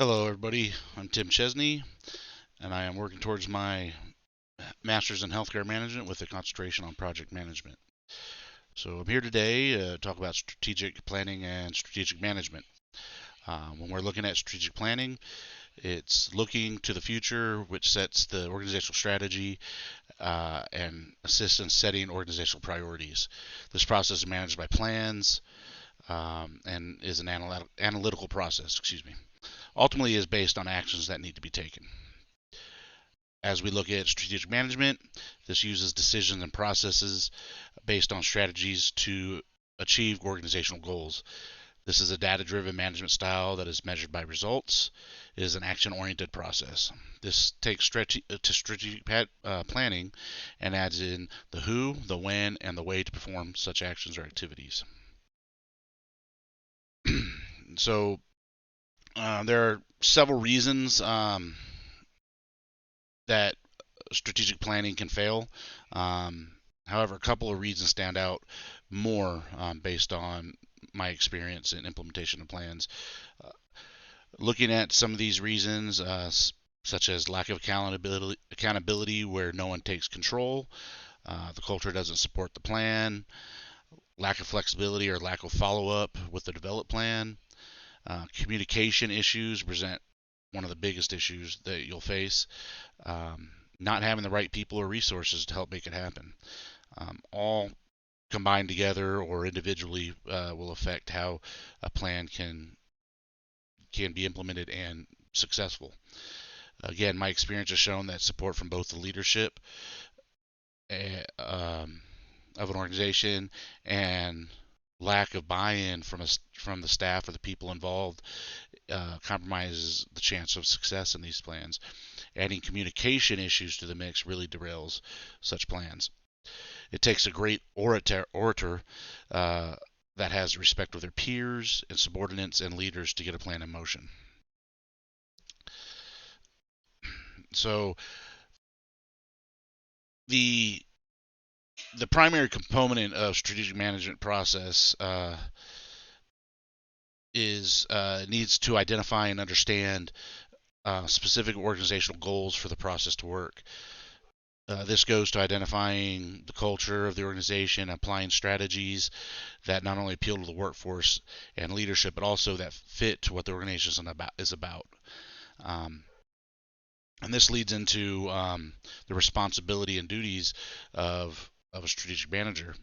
Hello, everybody. I'm Tim Chesney, and I am working towards my master's in healthcare management with a concentration on project management. So I'm here today to talk about strategic planning and strategic management. When we're looking at strategic planning, it's looking to the future, which sets the organizational strategy and assists in setting organizational priorities. This process is managed by plans and is an analytical process. Ultimately, is based on actions that need to be taken. As we look at strategic management, this uses decisions and processes based on strategies to achieve organizational goals. This is a data-driven management style that is measured by results. It is an action-oriented process. This takes to strategic planning and adds in the who, the when, and the way to perform such actions or activities. So there are several reasons that strategic planning can fail. However, a couple of reasons stand out more based on my experience in implementation of plans. Uh, Looking at some of these reasons, such as lack of accountability where no one takes control, the culture doesn't support the plan, lack of flexibility or lack of follow up with the developed plan, communication issues present one of the biggest issues that you'll face. Not having the right people or resources to help make it happen. All combined together or individually will affect how a plan can be implemented and successful. Again, my experience has shown that support from both the leadership of an organization and lack of buy-in from the staff or the people involved compromises the chance of success in these plans. Adding communication issues to the mix really derails such plans. It takes a great orator that has respect with their peers and subordinates and leaders to get a plan in motion. So the the primary component of strategic management process is needs to identify and understand specific organizational goals for the process to work. This goes to identifying the culture of the organization, applying strategies that not only appeal to the workforce and leadership, but also that fit to what the organization is about. Um, and this leads into the responsibility and duties of a strategic manager.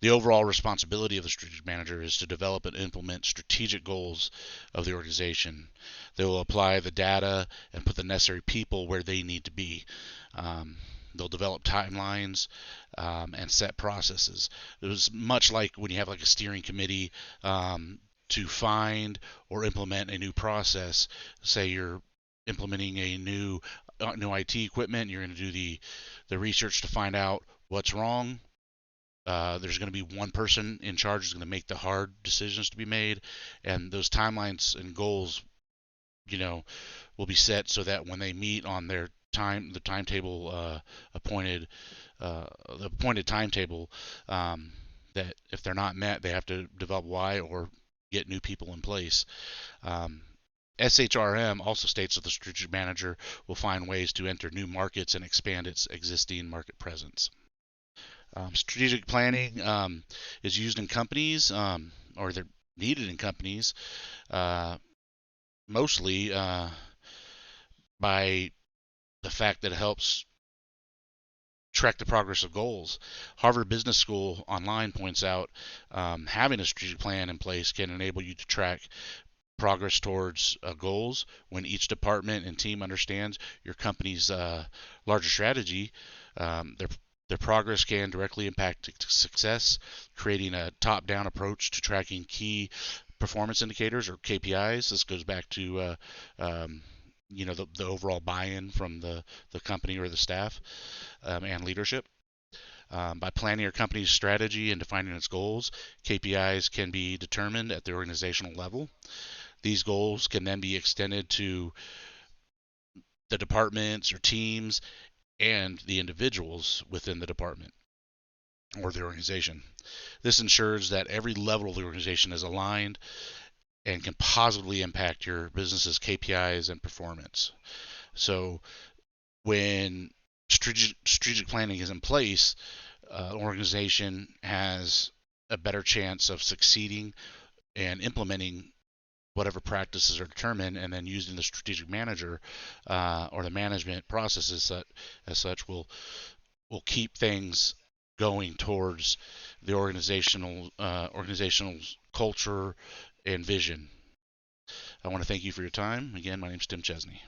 The overall responsibility of the strategic manager is to develop and implement strategic goals of the organization. They will apply the data and put the necessary people where they need to be. They'll develop timelines and set processes. It was much like when you have like a steering committee to find or implement a new process. Say you're implementing a new IT equipment, you're going to do the research to find out what's wrong. There's going to be one person in charge who's going to make the hard decisions to be made, and those timelines and goals, you know, will be set so that when they meet on their the timetable the appointed timetable, that if they're not met, they have to develop why or get new people in place. SHRM also states that the strategic manager will find ways to enter new markets and expand its existing market presence. Strategic planning is used in companies, or they're needed in companies, uh, mostly by the fact that it helps track the progress of goals. Harvard Business School online points out having a strategic plan in place can enable you to track progress towards goals. When each department and team understands your company's larger strategy, their progress can directly impact success, creating a top-down approach to tracking key performance indicators or KPIs. This goes back to the overall buy-in from the company or the staff and leadership. By planning your company's strategy and defining its goals, KPIs can be determined at the organizational level. These goals can then be extended to the departments or teams and the individuals within the department or the organization. This ensures that every level of the organization is aligned and can positively impact your business's KPIs and performance. So when strategic planning is in place, an organization has a better chance of succeeding and implementing whatever practices are determined, and then using the strategic manager or the management processes that, as such, will keep things going towards the organizational culture and vision. I want to thank you for your time. Again, my name is Tim Chesney.